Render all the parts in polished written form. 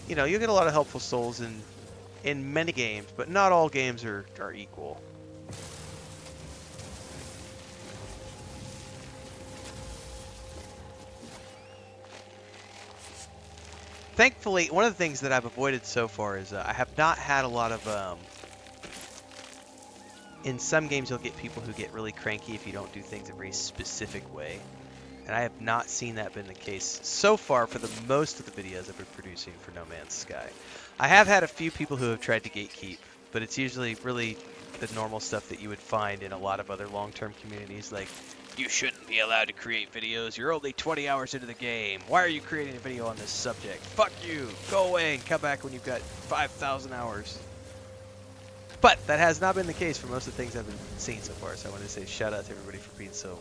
you know, you'll get a lot of helpful souls in many games, but not all games are equal. Thankfully, one of the things that I've avoided so far is I have not had a lot of in some games you'll get people who get really cranky if you don't do things a very specific way. And I have not seen that been the case so far for the most of the videos I've been producing for No Man's Sky. I have had a few people who have tried to gatekeep, but it's usually really the normal stuff that you would find in a lot of other long-term communities, like, you shouldn't be allowed to create videos, you're only 20 hours into the game, why are you creating a video on this subject, fuck you, go away and come back when you've got 5,000 hours. But that has not been the case for most of the things I've been seeing so far, so I want to say shout out to everybody for being so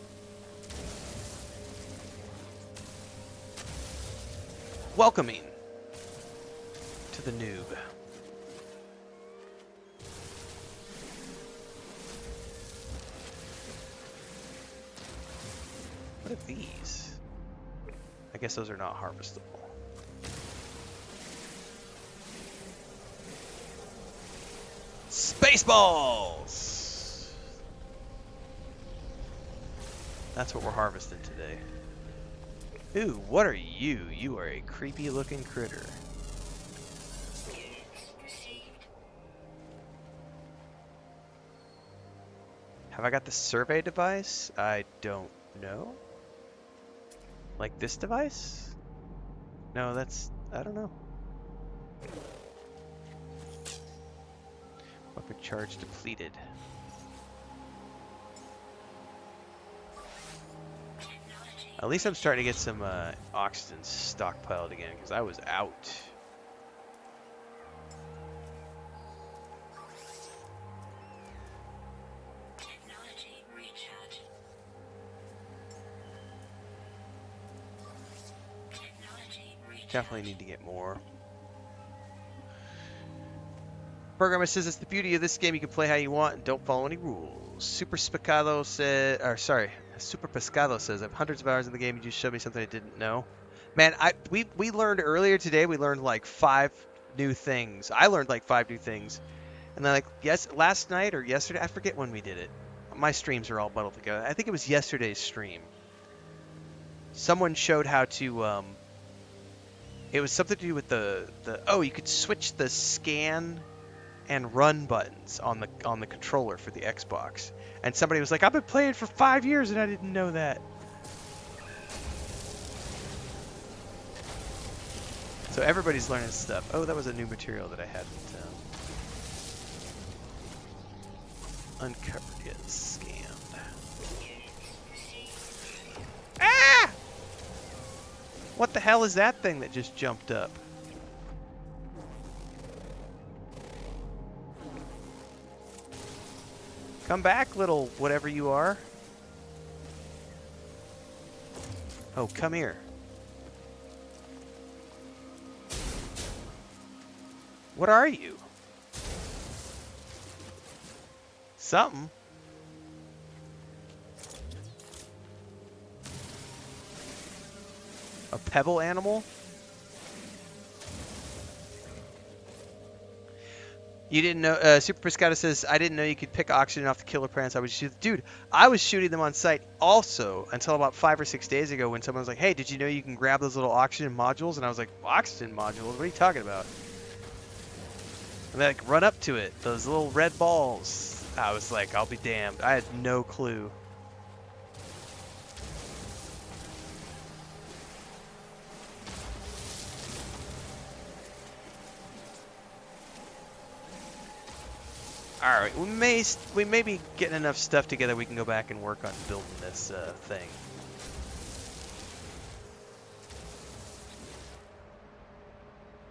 welcoming to the noob. What are these? I guess those are not harvestable. Spaceballs! That's what we're harvesting today. Ooh, what are you? You are a creepy looking critter. Have I got the survey device? I don't know. Like this device? No, that's... I don't know. Weapon charge depleted. At least I'm starting to get some oxygen stockpiled again, because I was out. Definitely need to get more. Programmer says it's the beauty of this game. You can play how you want and don't follow any rules. Super Pescado says, Super Pescado says, I have hundreds of hours in the game. You just showed me something I didn't know. Man, we learned earlier today. We learned like 5 new things. I learned like 5 new things, and then last night or yesterday, I forget when we did it. My streams are all muddled together. I think it was yesterday's stream. Someone showed how to. It was something to do with the. Oh, you could switch the scan and run buttons on the controller for the Xbox. And somebody was like, I've been playing for 5 years and I didn't know that. So everybody's learning stuff. Oh, that was a new material that I hadn't uncovered yet, scanned. Ah! What the hell is that thing that just jumped up? Come back, little whatever you are. Oh, come here. What are you? Something. A pebble animal? You didn't know, Super Pescata says, I didn't know you could pick oxygen off the killer plants. Dude, I was shooting them on site also until about 5 or 6 days ago when someone was like, hey, did you know you can grab those little oxygen modules? And I was like, oxygen modules? What are you talking about? And they like run up to it, those little red balls. I was like, I'll be damned. I had no clue. Alright, we may be getting enough stuff together we can go back and work on building this thing.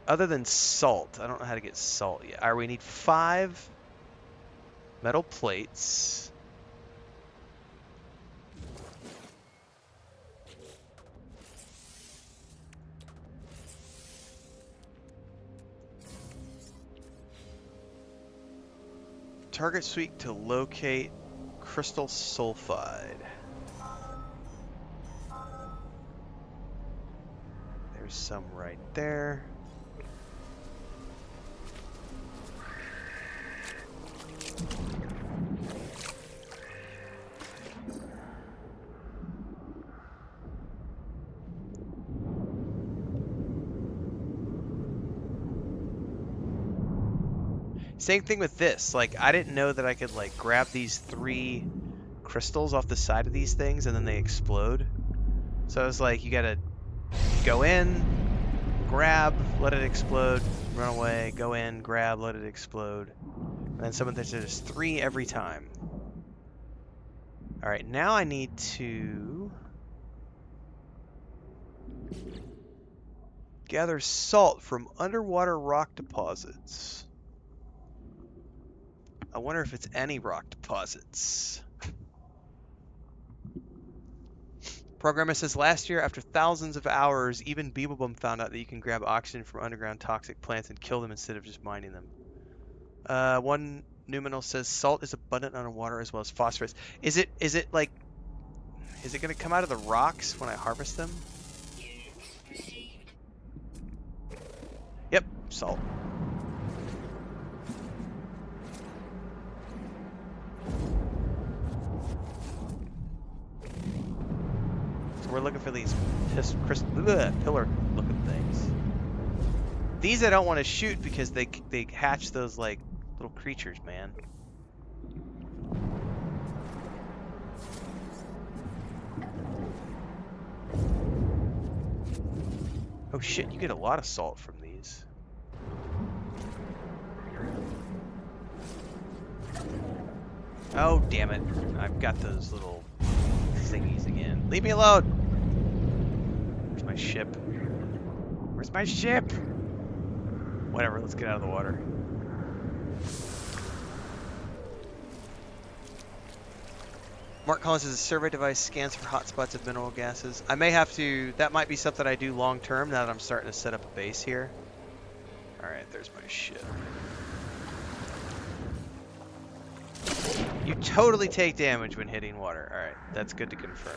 Other than salt, I don't know how to get salt yet. Alright, we need 5 metal plates. Target suite to locate crystal sulfide. There's some right there. Same thing with this. Like, I didn't know that I could, like, grab these 3 crystals off the side of these things and then they explode. So I was like, you gotta go in, grab, let it explode, run away, go in, grab, let it explode. And then someone says there's 3 every time. Alright, now I need to gather salt from underwater rock deposits. I wonder if it's any rock deposits. Programmer says last year, after thousands of hours, even Beeblebum found out that you can grab oxygen from underground toxic plants and kill them instead of just mining them. One Numinal says salt is abundant underwater as well as phosphorus. Is it like, is it going to come out of the rocks when I harvest them? Yep, salt. So we're looking for these pillar-looking things. These I don't want to shoot because they hatch those like little creatures, man. Oh shit, you get a lot of salt from these. Oh damn it, I've got those little thingies again. Leave me alone! Where's my ship? Where's my ship? Whatever, let's get out of the water. Mark Collins says a survey device scans for hotspots of mineral gases. I may have to, that might be something I do long term now that I'm starting to set up a base here. Alright, there's my ship. You totally take damage when hitting water. Alright, that's good to confirm.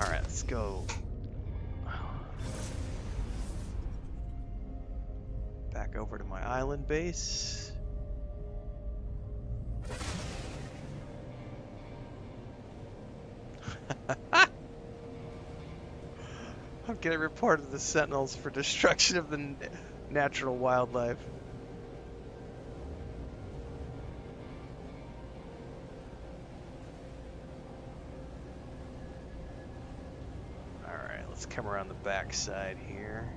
Alright, let's go. Back over to my island base. I'm getting reported to the Sentinels for destruction of the natural wildlife. Alright, let's come around the back side here.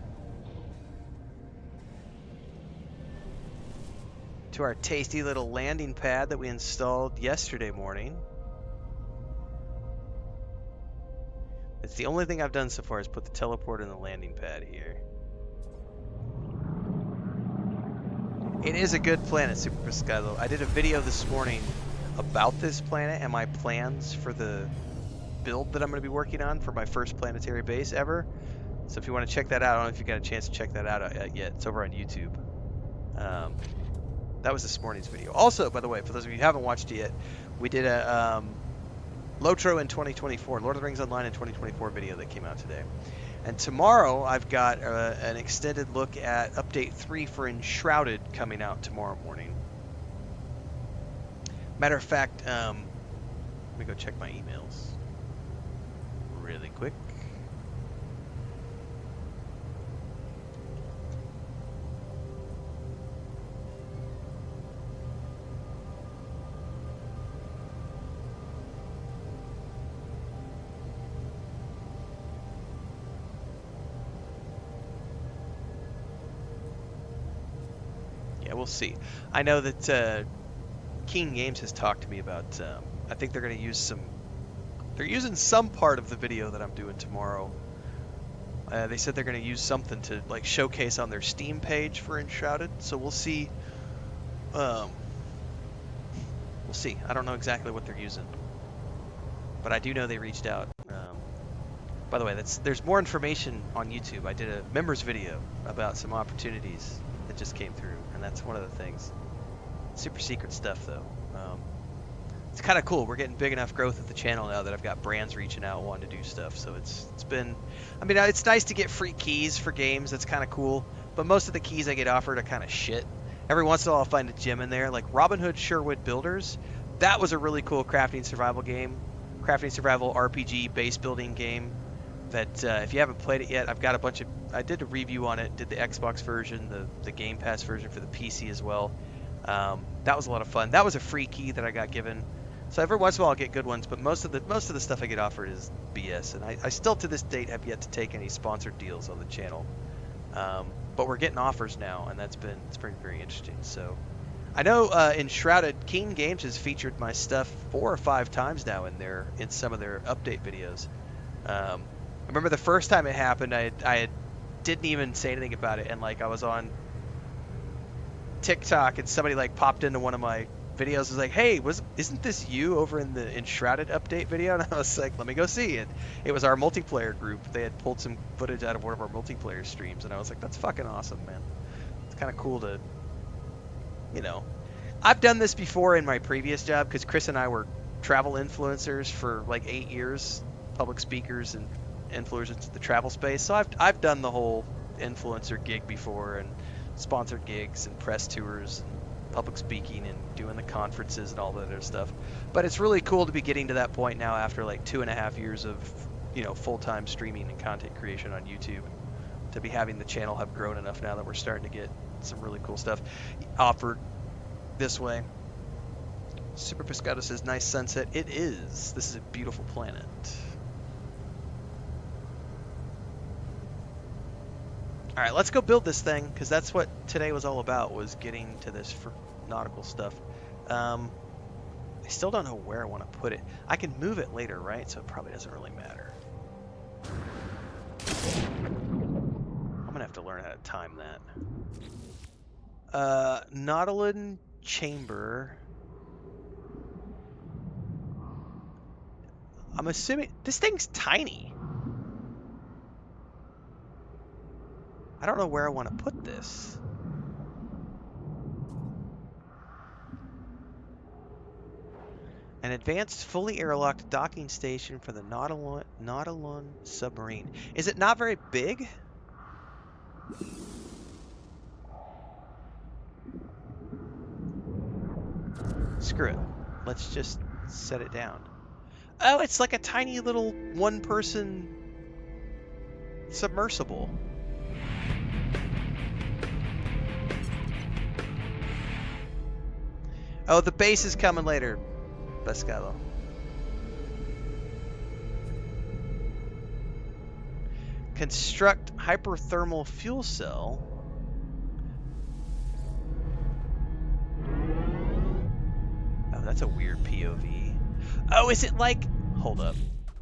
To our tasty little landing pad that we installed yesterday morning. It's the only thing I've done so far is put the teleport in the landing pad here. It is a good planet, Super Pescado. I did a video this morning about this planet and my plans for the build that I'm going to be working on for my first planetary base ever. So if you want to check that out, I don't know if you got a chance to check that out yet. It's over on YouTube. That was this morning's video. Also, by the way, for those of you who haven't watched it yet, we did a Lotro in 2024, Lord of the Rings Online in 2024 video that came out today. And tomorrow, I've got an extended look at Update 3 for Enshrouded coming out tomorrow morning. Matter of fact, let me go check my emails really quick. We'll see. I know that King Games has talked to me about, I think they're going to use they're using some part of the video that I'm doing tomorrow. They said they're going to use something to like showcase on their Steam page for Enshrouded, so we'll see. We'll see. I don't know exactly what they're using, but I do know they reached out. By the way, there's more information on YouTube. I did a members video about some opportunities that just came through, and that's one of the things. Super secret stuff, though. It's kind of cool. We're getting big enough growth at the channel now that I've got brands reaching out wanting to do stuff. So it's been, I mean, it's nice to get free keys for games. That's kind of cool. But most of the keys I get offered are kind of shit. Every once in a while I'll find a gem in there, like Robin Hood Sherwood Builders. That was a really cool crafting survival game, crafting survival RPG base building game. That if you haven't played it yet, I've got a bunch of. I did a review on it. Did the Xbox version, the Game Pass version for the PC as well. That was a lot of fun. That was a free key that I got given. So every once in a while I'll get good ones, but most of the stuff I get offered is BS, and I still to this date have yet to take any sponsored deals on the channel. But we're getting offers now, and it's been very interesting. So I know Enshrouded Keen Games has featured my stuff 4 or 5 times now in some of their update videos. I remember the first time it happened, I didn't even say anything about it, and like I was on TikTok and somebody like popped into one of my videos, was like, hey, isn't this you over in the Enshrouded update video? And I was like, let me go see it. It was our multiplayer group. They had pulled some footage out of one of our multiplayer streams, and I was like, that's fucking awesome, man. It's kind of cool to, you know, I've done this before in my previous job because Chris and I were travel influencers for like 8 years, public speakers and influencers into the travel space. So I've done the whole influencer gig before, and sponsored gigs and press tours and public speaking and doing the conferences and all that other stuff. But it's really cool to be getting to that point now after like 2.5 years of, you know, full-time streaming and content creation on YouTube, to be having the channel have grown enough now that we're starting to get some really cool stuff offered this way. Super Pescado says, nice sunset. It is. This is a beautiful planet. All right, let's go build this thing, because that's what today was all about, was getting to this for nautical stuff. I still don't know where I want to put it. I can move it later, right? So it probably doesn't really matter. I'm going to have to learn how to time that. Nautilin Chamber. I'm assuming this thing's tiny. I don't know where I want to put this. An advanced, fully airlocked docking station for the Nautilin submarine. Is it not very big? Screw it. Let's just set it down. Oh, it's like a tiny little one-person submersible. Oh, the base is coming later, Pescado. Construct hyperthermal fuel cell. Oh, that's a weird POV. Oh, is it like... Hold up.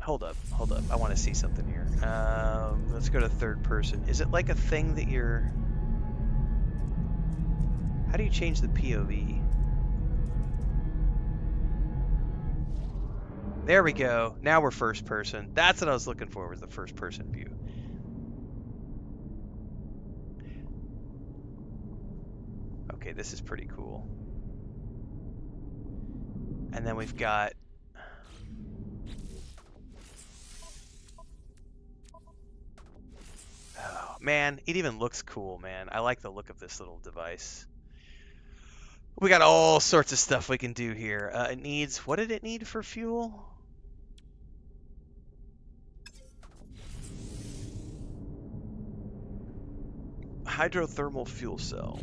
I want to see something here. Let's go to third person. Is it like a thing that you're... How do you change the POV? There we go. Now we're first person. That's what I was looking for, was the first person view. Okay, this is pretty cool. And then we've got... Oh, man, it even looks cool, man. I like the look of this little device. We got all sorts of stuff we can do here. It needs... What did it need for fuel? Hydrothermal fuel cell.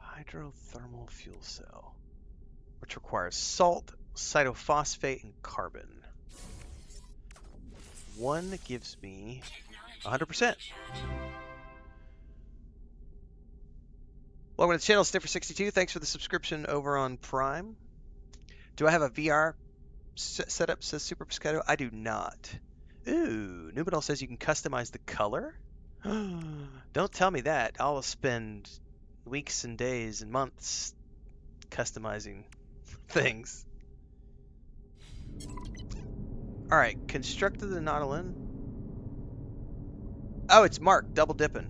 Hydrothermal fuel cell, which requires salt, cytophosphate, and carbon. One gives me 100%. Welcome to the channel, Stiffer62. Thanks for the subscription over on Prime. Do I have a VR setup, says Super Pescado. I do not. Ooh, Numenal says you can customize the color. Don't tell me that. I'll spend weeks and days and months customizing things. All right, constructed the Nautilin. Oh, it's Mark, double dipping.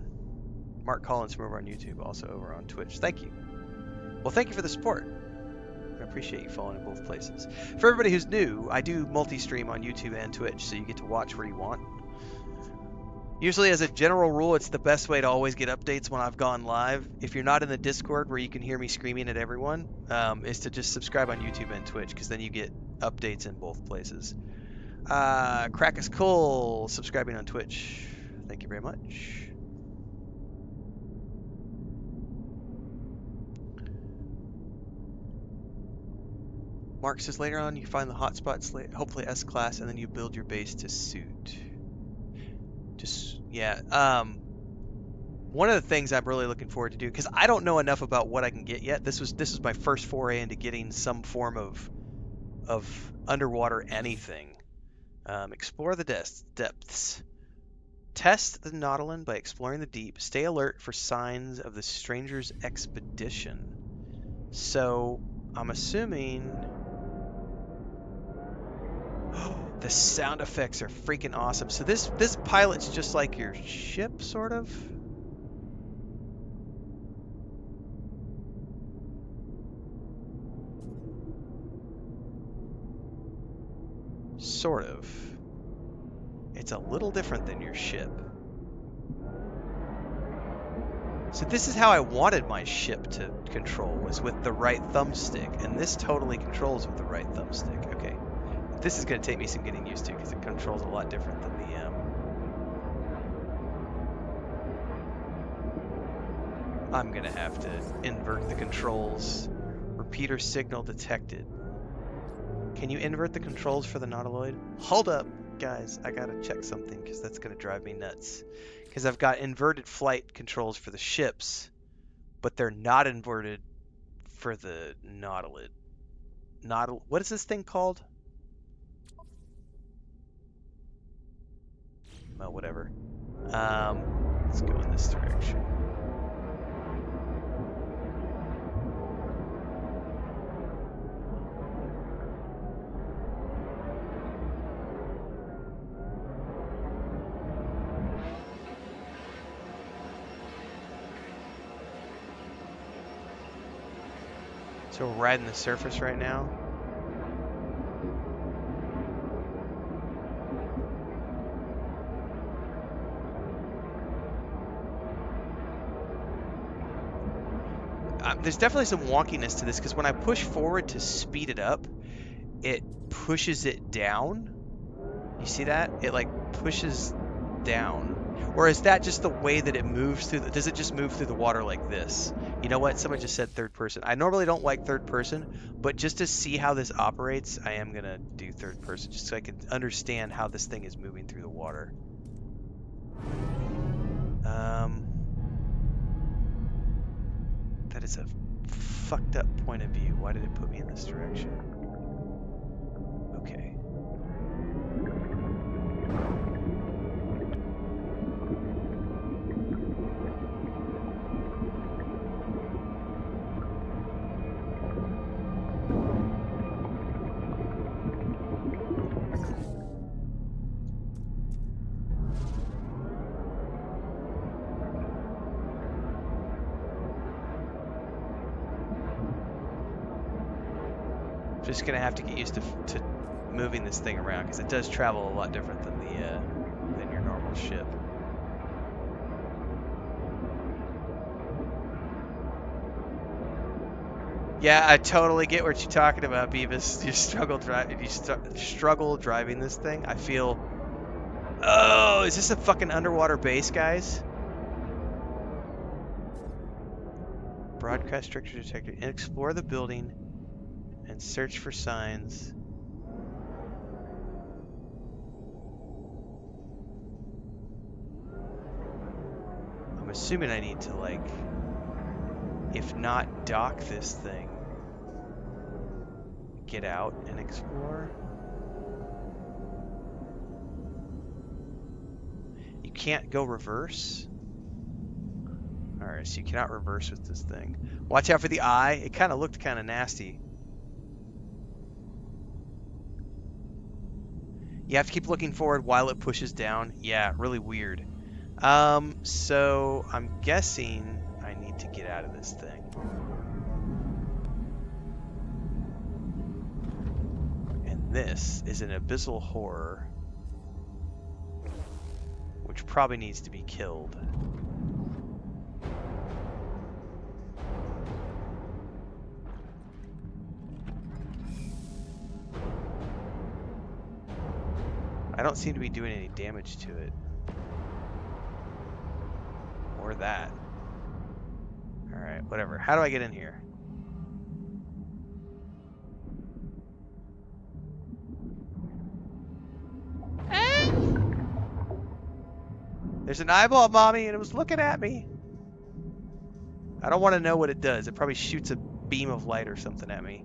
Mark Collins from over on YouTube, also over on Twitch. Thank you. Well, thank you for the support. I appreciate you following in both places. For everybody who's new, I do multi-stream on YouTube and Twitch, so you get to watch where you want. Usually, as a general rule, it's the best way to always get updates when I've gone live. If you're not in the Discord where you can hear me screaming at everyone, is to just subscribe on YouTube and Twitch, because then you get updates in both places. Crack is cool, subscribing on Twitch. Thank you very much. Mark says later on you find the hotspots, hopefully S-class, and then you build your base to suit. Just, yeah. One of the things I'm really looking forward to do, because I don't know enough about what I can get yet. This was my first foray into getting some form of underwater anything. Explore the depths. Test the Nautilin by exploring the deep. Stay alert for signs of the stranger's expedition. So, I'm assuming... The sound effects are freaking awesome. So this pilot's just like your ship, sort of? Sort of. It's a little different than your ship. So this is how I wanted my ship to control, was with the right thumbstick, and this totally controls with the right thumbstick. Okay. This is going to take me some getting used to, because it controls a lot different than the... I'm going to have to invert the controls. Repeater signal detected. Can you invert the controls for the Nautiloid? Hold up, guys. I got to check something, because that's going to drive me nuts. Because I've got inverted flight controls for the ships, but they're not inverted for the Nautilid. What is this thing called? Well, whatever. Let's go in this direction. So we're riding the surface right now. There's definitely some wonkiness to this, because when I push forward to speed it up, it pushes it down. You see that? It like pushes down. Or is that just the way that it moves through? Does it just move through the water like this? You know what? Someone just said third person. I normally don't like third person, but just to see how this operates, I am going to do third person, just so I can understand how this thing is moving through the water. That is a fucked up point of view. Why did it put me in this direction? Okay. Just gonna have to get used to moving this thing around, because it does travel a lot different than than your normal ship. Yeah, I totally get what you're talking about, Beavis. You struggle driving this thing. I feel. Oh, is this a fucking underwater base, guys? Broadcast structure detected. Explore the building and search for signs. I'm assuming I need to, like, if not dock this thing, get out and explore. can't go reverse? Alright, so you cannot reverse with this thing. Watch out for the eye. It kind of looked kind of nasty. You have to keep looking forward while it pushes down. Yeah, really weird. So I'm guessing I need to get out of this thing. And this is an abyssal horror, which probably needs to be killed. I don't seem to be doing any damage to it. Or that. Alright, whatever. How do I get in here? There's an eyeball, Mommy, and it was looking at me. I don't want to know what it does. It probably shoots a beam of light or something at me.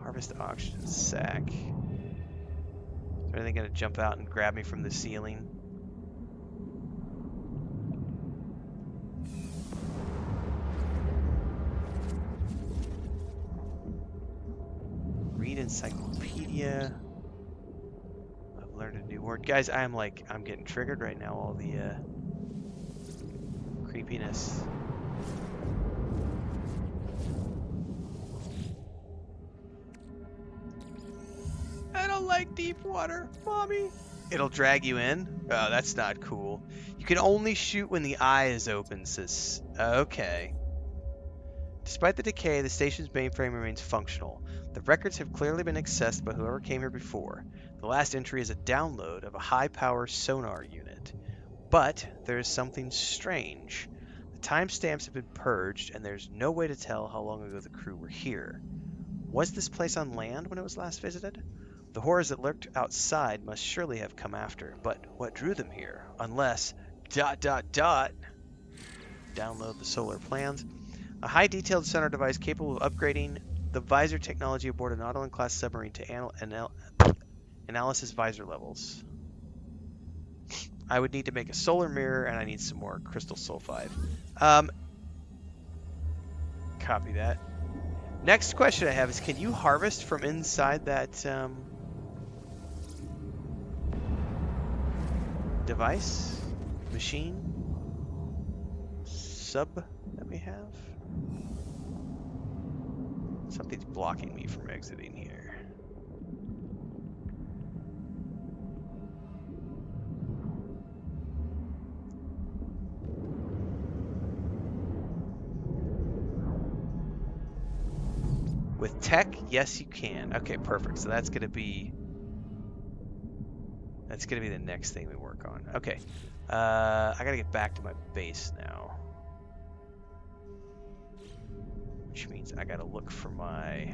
Harvest oxygen sac. Is there anything going to jump out and grab me from the ceiling? Read encyclopedia. I've learned a new word. Guys, I'm getting triggered right now, all the creepiness. I don't like deep water, Mommy. It'll drag you in? Oh, that's not cool. You can only shoot when the eye is open, sis. Okay. Despite the decay, the station's mainframe remains functional. The records have clearly been accessed by whoever came here before. The last entry is a download of a high-power sonar unit. But there is something strange. The timestamps have been purged, and there's no way to tell how long ago the crew were here. Was this place on land when it was last visited? The horrors that lurked outside must surely have come after, but what drew them here? Unless... ... Download the solar plans. A high-detailed sonar device capable of upgrading the visor technology aboard a Nautilus-class submarine to analysis visor levels. I would need to make a solar mirror, and I need some more crystal sulfide. Copy that. Next question I have is, can you harvest from inside that device? Machine? Sub that we have? Something's blocking me from exiting here. With tech, yes you can. Okay, perfect. So that's gonna be the next thing we work on. Okay. I gotta get back to my base now. Which means I gotta look for my...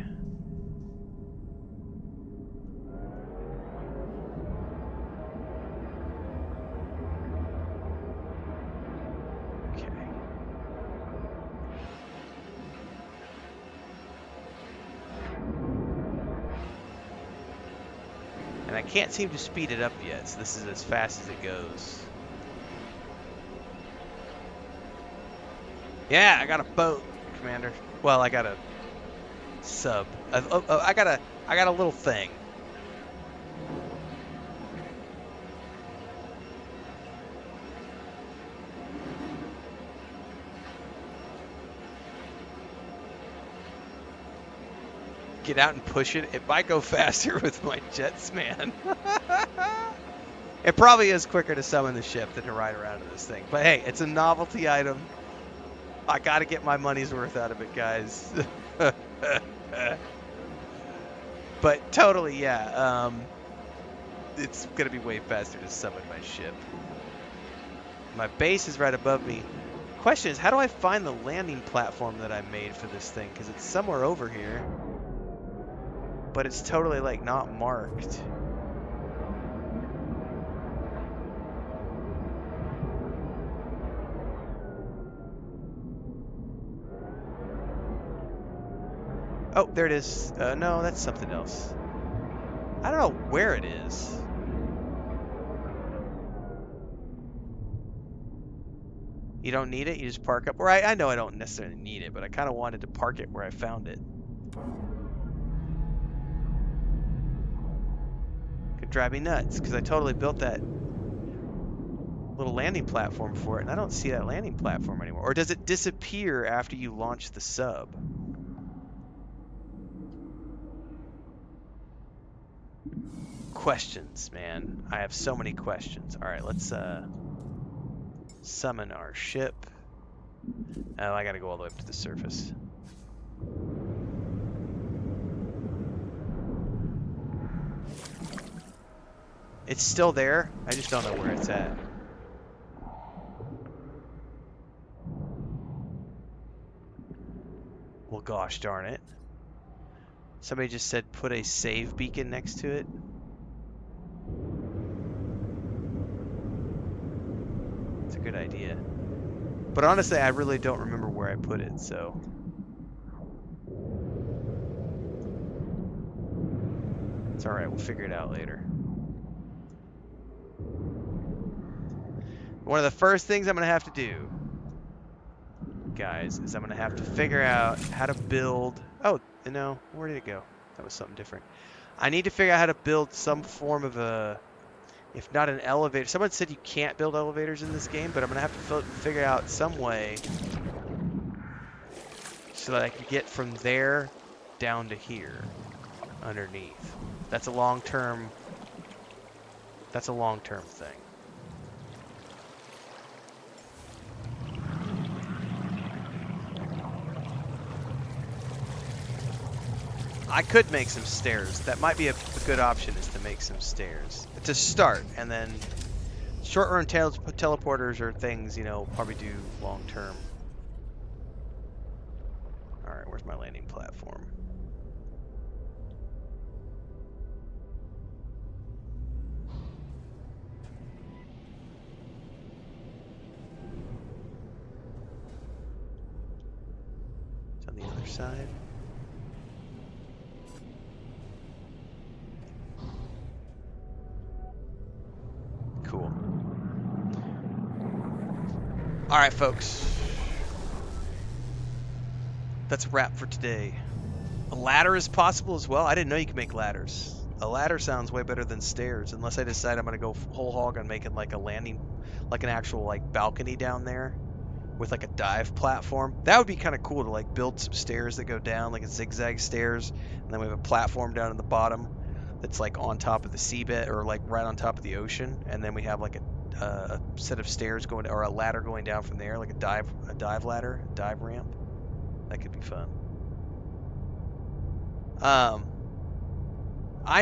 Okay. And I can't seem to speed it up yet, so this is as fast as it goes. Yeah, I got a boat, Commander. Well, I got a sub. I got a little thing. Get out and push it. It might go faster with my jets, man. It probably is quicker to summon the ship than to ride around in this thing. But hey, it's a novelty item. I gotta get my money's worth out of it, guys. But totally, yeah. It's gonna be way faster to summon my ship. My base is right above me. Question is, how do I find the landing platform that I made for this thing? Because it's somewhere over here. But it's totally, like, not marked. Oh, there it is. No, that's something else. I don't know where it is. You don't need it. You just park up. Or I know I don't necessarily need it, but I kind of wanted to park it where I found it. Could drive me nuts because I totally built that little landing platform for it, and I don't see that landing platform anymore. Or does it disappear after you launch the sub? Questions, man. I have so many questions. All right, let's summon our ship. Oh, I gotta go all the way up to the surface. It's still there. I just don't know where it's at. Well, gosh darn it. Somebody just said put a save beacon next to it. It's a good idea. But honestly, I really don't remember where I put it, so. It's alright, we'll figure it out later. One of the first things I'm going to have to do, guys, is I'm going to have to figure out how to build... Oh, no, where did it go? That was something different. I need to figure out how to build some form of a... If not an elevator... Someone said you can't build elevators in this game, but I'm going to have to figure out some way so that I can get from there down to here underneath. That's a long-term... That's a long-term thing. I could make some stairs. That might be a good option, is to make some stairs. To start, and then short-run teleporters or things, you know, probably do long-term. Alright, where's my landing platform? It's on the other side. Cool. Alright, folks. That's a wrap for today. A ladder is possible as well. I didn't know you could make ladders. A ladder sounds way better than stairs, unless I decide I'm going to go whole hog on making like a landing, like an actual like balcony down there with like a dive platform. That would be kind of cool to like build some stairs that go down, like a zigzag stairs, and then we have a platform down in the bottom that's like on top of the seabed or like right on top of the ocean, and then we have like a set of stairs going, or a ladder going down from there, like a dive ladder, a dive ramp. That could be fun. I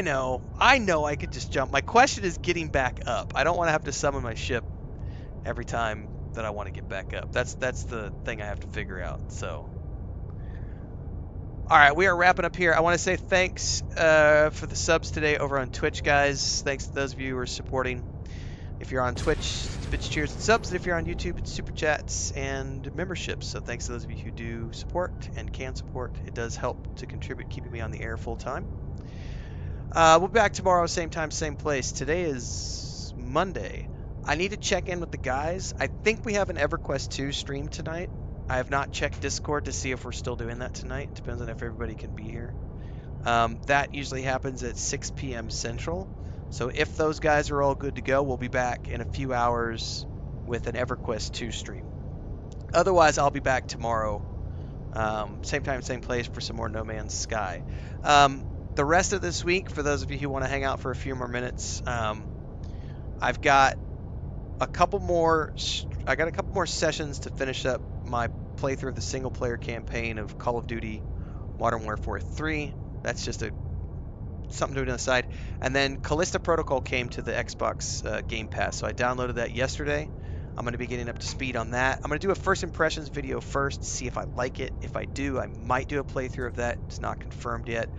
know I could just jump. My question is getting back up. I don't want to have to summon my ship every time that I want to get back up. That's the thing I have to figure out. So, all right, we are wrapping up here. I want to say thanks for the subs today over on Twitch, guys. Thanks to those of you who are supporting. If you're on Twitch, it's bits, cheers, and subs. And if you're on YouTube, it's super chats and memberships. So thanks to those of you who do support and can support. It does help to contribute, keeping me on the air full time. We'll be back tomorrow, same time, same place. Today is Monday. I need to check in with the guys. I think we have an EverQuest 2 stream tonight. I have not checked Discord to see if we're still doing that tonight. Depends on if everybody can be here. That usually happens at 6 p.m. Central. So if those guys are all good to go, we'll be back in a few hours with an EverQuest 2 stream. Otherwise, I'll be back tomorrow, same time, same place, for some more No Man's Sky. The rest of this week, for those of you who want to hang out for a few more minutes, I've got a couple more sessions to finish up my playthrough of the single player campaign of Call of Duty Modern Warfare 3. That's just something to do on the side. And then Callisto Protocol came to the Xbox Game Pass, so I downloaded that yesterday. I'm going to be getting up to speed on that. I'm going to do a first impressions video first, see if I like it. If I do, I might do a playthrough of that. It's not confirmed yet.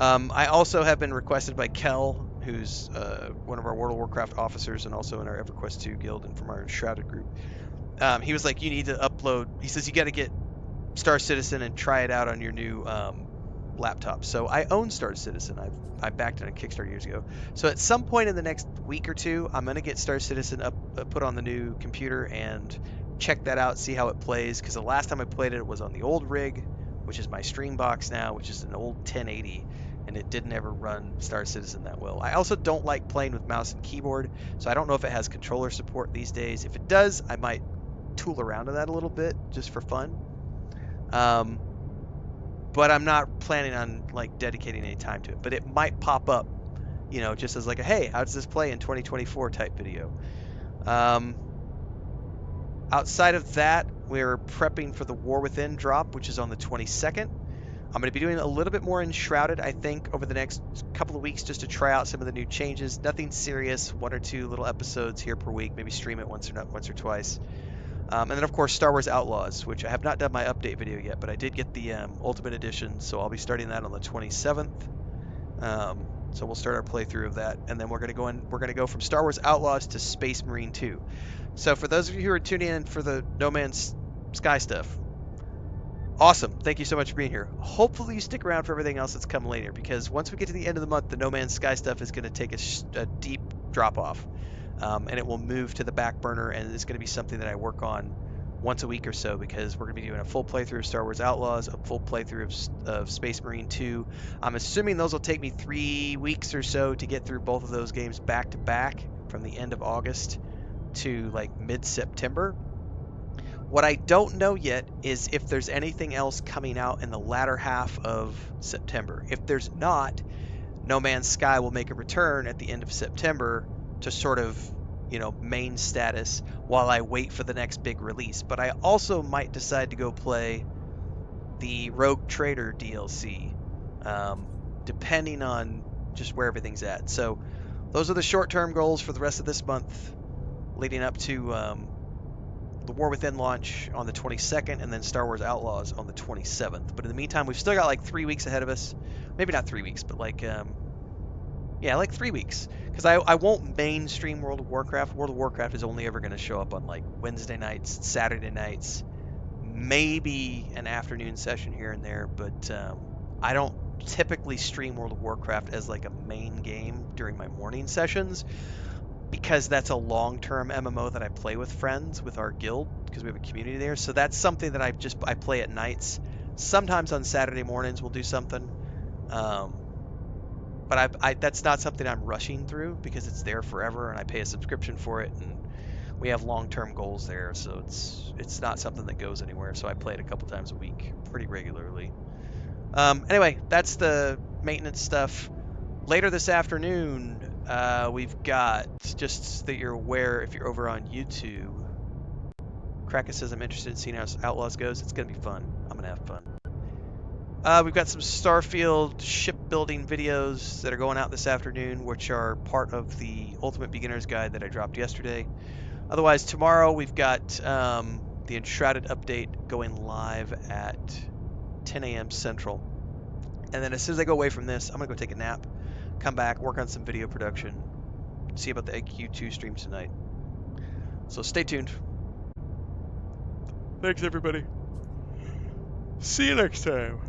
I also have been requested by Kel, who's one of our World of Warcraft officers and also in our EverQuest 2 guild and from our Enshrouded group. He was like, you need to upload. He says you got to get Star Citizen and try it out on your new laptop. So I own Star Citizen. I backed it on Kickstarter years ago. So at some point in the next week or two, I'm going to get Star Citizen put on the new computer and check that out, see how it plays, because the last time I played it was on the old rig, which is my stream box now, which is an old 1080, and it didn't ever run Star Citizen that well. I also don't like playing with mouse and keyboard, so I don't know if it has controller support these days. If it does, I might tool around in that a little bit just for fun. But I'm not planning on like dedicating any time to it. But it might pop up, you know, just as like a, hey, how does this play in 2024 type video. Outside of that, we're prepping for the War Within drop, which is on the 22nd. I'm going to be doing a little bit more Enshrouded, I think, over the next couple of weeks just to try out some of the new changes. Nothing serious, 1 or 2 little episodes here per week, maybe stream it once or twice. And then, of course, Star Wars Outlaws, which I have not done my update video yet, but I did get the Ultimate Edition, so I'll be starting that on the 27th. So we'll start our playthrough of that, and then we're going to go from Star Wars Outlaws to Space Marine 2. So for those of you who are tuning in for the No Man's Sky stuff, awesome. Thank you so much for being here. Hopefully you stick around for everything else that's come later, because once we get to the end of the month, the No Man's Sky stuff is going to take a deep drop off. And it will move to the back burner, and it's going to be something that I work on once a week or so, because we're going to be doing a full playthrough of Star Wars Outlaws, a full playthrough of Space Marine 2. I'm assuming those will take me 3 weeks or so to get through both of those games back to back from the end of August to like mid-September. What I don't know yet is if there's anything else coming out in the latter half of September. If there's not, No Man's Sky will make a return at the end of September to sort of, you know, main status while I wait for the next big release. But I also might decide to go play the Rogue Trader DLC, depending on just where everything's at. So those are the short-term goals for the rest of this month, leading up to the War Within launch on the 22nd, and then Star Wars Outlaws on the 27th. But in the meantime, we've still got like 3 weeks ahead of us. Maybe not 3 weeks, but like yeah, like 3 weeks. Because I won't mainstream World of Warcraft. World of Warcraft is only ever going to show up on like Wednesday nights, Saturday nights, maybe an afternoon session here and there. But I don't typically stream World of Warcraft as like a main game during my morning sessions, because that's a long-term MMO that I play with friends with our guild, because we have a community there. So that's something that I play at nights. Sometimes on Saturday mornings we'll do something. But that's not something I'm rushing through, because it's there forever and I pay a subscription for it, and we have long-term goals there, so it's not something that goes anywhere. So I play it a couple times a week pretty regularly. Anyway, that's the maintenance stuff. Later this afternoon, we've got, just so that you're aware, if you're over on YouTube, Kraken says, I'm interested in seeing how Outlaws goes. It's going to be fun. I'm going to have fun. We've got some Starfield shipbuilding videos that are going out this afternoon, which are part of the Ultimate Beginner's Guide that I dropped yesterday. Otherwise, tomorrow we've got the Enshrouded update going live at 10 a.m. Central. And then as soon as I go away from this, I'm going to go take a nap, come back, work on some video production, see about the AQ2 stream tonight. So stay tuned. Thanks, everybody. See you next time.